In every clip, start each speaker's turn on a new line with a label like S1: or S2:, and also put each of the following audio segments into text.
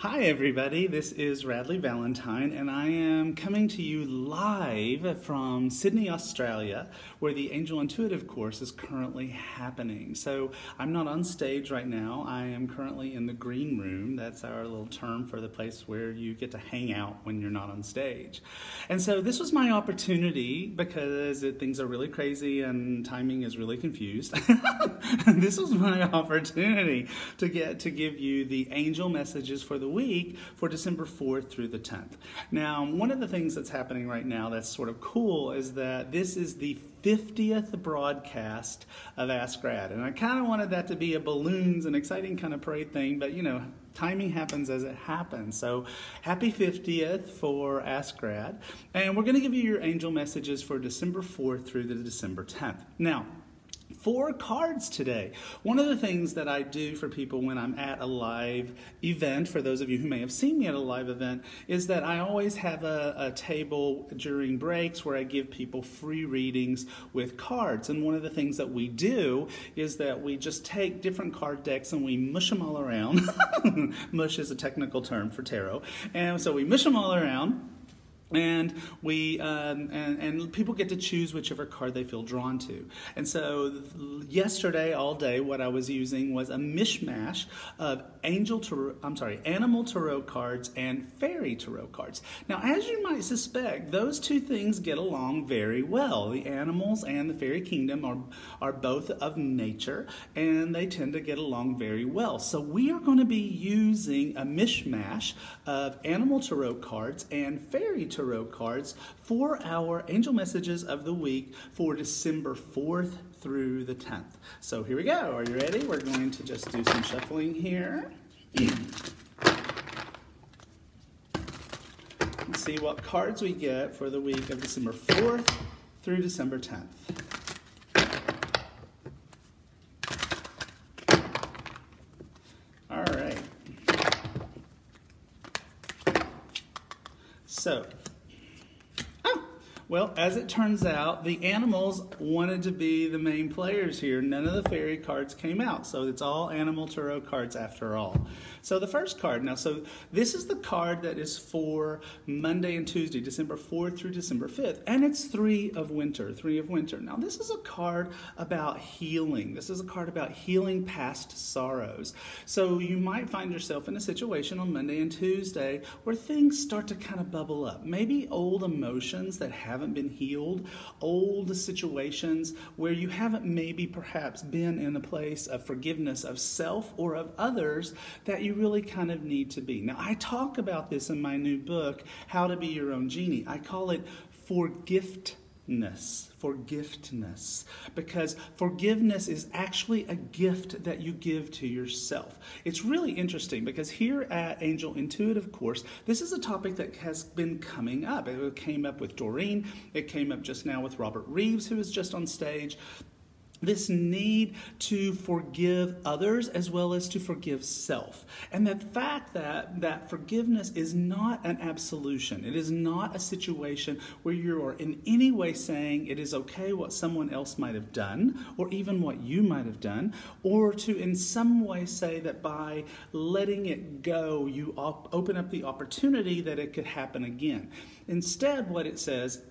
S1: Hi everybody, this is Radley Valentine and I am coming to you live from Sydney, Australia, where the Angel Intuitive course is currently happening. So I'm not on stage right now, I am currently in the green room. That's our little term for the place where you get to hang out when you're not on stage. And so this was my opportunity because things are really crazy and timing is really confused. This was my opportunity to give you the angel messages for the week for December 4th through the 10th. Now, one of the things that's happening right now that's sort of cool is that this is the 50th broadcast of Ask Rad, and I kind of wanted that to be a balloons and exciting kind of parade thing, but you know, timing happens as it happens. So happy 50th for Ask Rad, and we're going to give you your angel messages for December 4th through the December 10th. Now, 4 cards today. One of the things that I do for people when I'm at a live event, for those of you who may have seen me at a live event, is that I always have a table during breaks where I give people free readings with cards. And one of the things that we do is that we just take different card decks and we mush them all around. Mush is a technical term for tarot. And so we mush them all around. And we and people get to choose whichever card they feel drawn to. And so yesterday, all day, what I was using was a mishmash of animal tarot cards and fairy tarot cards. Now, as you might suspect, those two things get along very well. The animals and the fairy kingdom are both of nature, and they tend to get along very well. So we are going to be using a mishmash of animal tarot cards and fairy tarot cards for our angel messages of the week for December 4th through the 10th. So here we go. Are you ready? We're going to just do some shuffling here. Let's see what cards we get for the week of December 4th through December 10th. All right. So, well, as it turns out, the animals wanted to be the main players here. None of the fairy cards came out, so it's all animal tarot cards after all. So the first card, now, so this is the card that is for Monday and Tuesday, December 4th through December 5th, and it's Three of Winter. Now, this is a card about healing. This is a card about healing past sorrows. So you might find yourself in a situation on Monday and Tuesday where things start to kind of bubble up. Maybe old emotions that haven't been healed, old situations where you haven't maybe perhaps been in a place of forgiveness of self or of others that you really kind of need to be. Now, I talk about this in my new book, How to Be Your Own Genie. I call it forgiveness, because forgiveness is actually a gift that you give to yourself. It's really interesting because here at Angel Intuitive Course, this is a topic that has been coming up. It came up with Doreen. It came up just now with Robert Reeves, who is just on stage. This need to forgive others as well as to forgive self. And the fact that forgiveness is not an absolution. It is not a situation where you are in any way saying it is okay what someone else might have done, or even what you might have done, or to in some way say that by letting it go, you open up the opportunity that it could happen again. Instead, what it says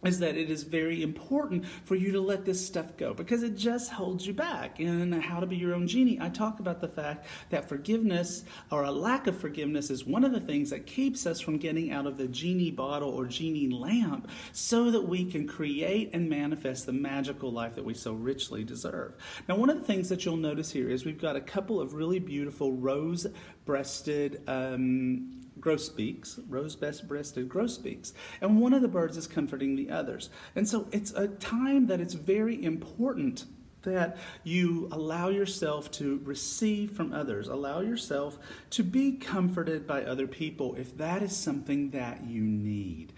S1: is that it is very important for you to let this stuff go because it just holds you back. In How to Be Your Own Genie, I talk about the fact that forgiveness or a lack of forgiveness is one of the things that keeps us from getting out of the genie bottle or genie lamp so that we can create and manifest the magical life that we so richly deserve. Now, one of the things that you'll notice here is we've got a couple of really beautiful rose-breasted rose-breasted grosbeaks, and one of the birds is comforting the others. And so it's a time that it's very important that you allow yourself to receive from others, allow yourself to be comforted by other people if that is something that you need.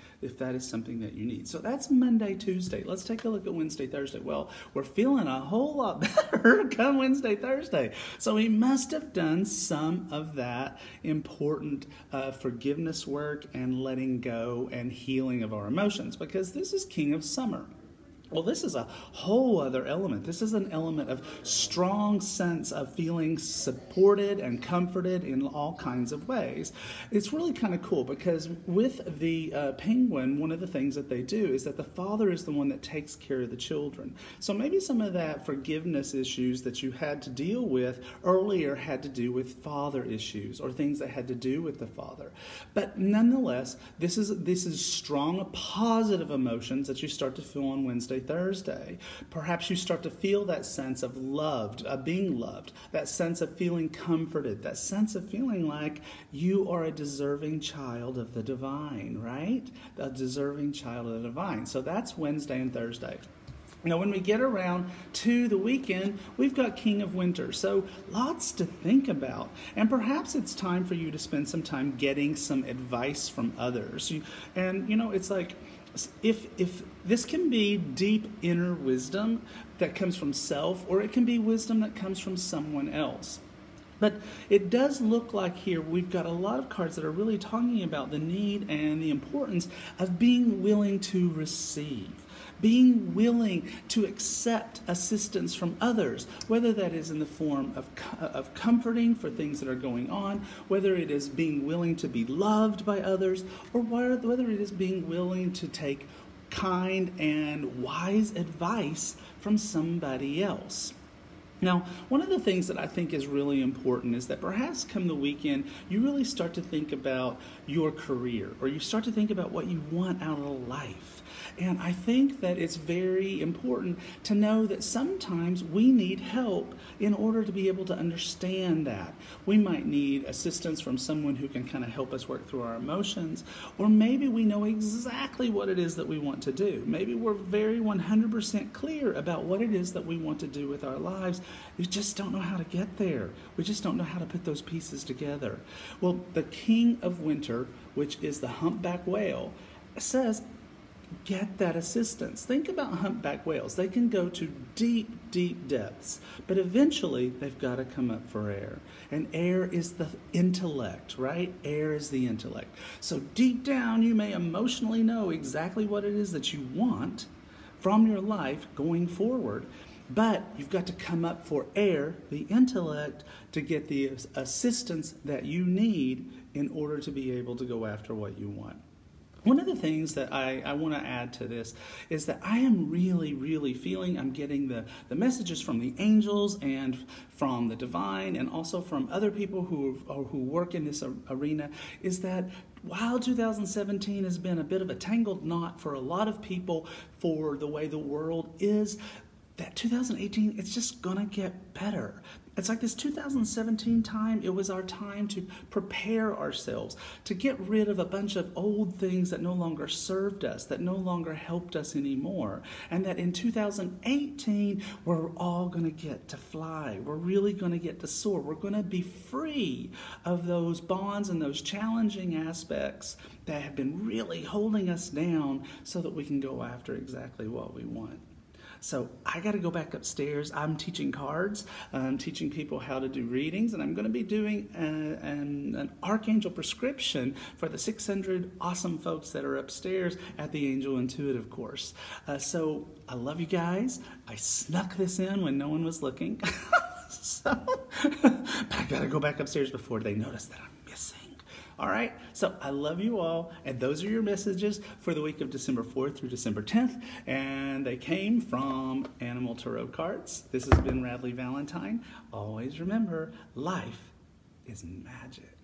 S1: So that's Monday, Tuesday. Let's take a look at Wednesday, Thursday. Well, we're feeling a whole lot better come Wednesday, Thursday. So we must have done some of that important forgiveness work and letting go and healing of our emotions, because this is King of Summer. Well, this is a whole other element. This is an element of strong sense of feeling supported and comforted in all kinds of ways. It's really kind of cool because with the penguin, one of the things that they do is that the father is the one that takes care of the children. So maybe some of that forgiveness issues that you had to deal with earlier had to do with father issues or things that had to do with the father. But nonetheless, this is strong, positive emotions that you start to feel on Wednesday, Thursday. Perhaps you start to feel that sense of loved, being loved, that sense of feeling comforted, that sense of feeling like you are a deserving child of the divine, right? A deserving child of the divine. So that's Wednesday and Thursday. Now, when we get around to the weekend, we've got King of Winter, so lots to think about. And perhaps it's time for you to spend some time getting some advice from others. It's like, if this can be deep inner wisdom that comes from self, or it can be wisdom that comes from someone else. But it does look like here we've got a lot of cards that are really talking about the need and the importance of being willing to receive. Being willing to accept assistance from others, whether that is in the form of comforting for things that are going on, whether it is being willing to be loved by others, or whether it is being willing to take kind and wise advice from somebody else. Now, one of the things that I think is really important is that perhaps come the weekend, you really start to think about your career, or you start to think about what you want out of life. And I think that it's very important to know that sometimes we need help in order to be able to understand that. We might need assistance from someone who can kind of help us work through our emotions, or maybe we know exactly what it is that we want to do. Maybe we're very 100% clear about what it is that we want to do with our lives. We just don't know how to get there. We just don't know how to put those pieces together. Well, the King of Winter, which is the humpback whale, says, get that assistance. Think about humpback whales. They can go to deep, deep depths, but eventually they've got to come up for air. And air is the intellect, right? Air is the intellect. So deep down, you may emotionally know exactly what it is that you want from your life going forward, but you've got to come up for air, the intellect, to get the assistance that you need in order to be able to go after what you want. One of the things that I want to add to this is that I am really, really feeling I'm getting the messages from the angels and from the divine and also from other people who work in this arena, is that while 2017 has been a bit of a tangled knot for a lot of people for the way the world is, that 2018, it's just going to get better. It's like this 2017 time, it was our time to prepare ourselves, to get rid of a bunch of old things that no longer served us, that no longer helped us anymore. And that in 2018, we're all going to get to fly. We're really going to get to soar. We're going to be free of those bonds and those challenging aspects that have been really holding us down so that we can go after exactly what we want. So I got to go back upstairs. I'm teaching cards. I'm teaching people how to do readings, and I'm going to be doing an Archangel prescription for the 600 awesome folks that are upstairs at the Angel Intuitive course. So I love you guys. I snuck this in when no one was looking. But I got to go back upstairs before they notice that I'm missing. All right, so I love you all, and those are your messages for the week of December 4th through December 10th, and they came from Animal Tarot cards. This has been Radleigh Valentine. Always remember, life is magic.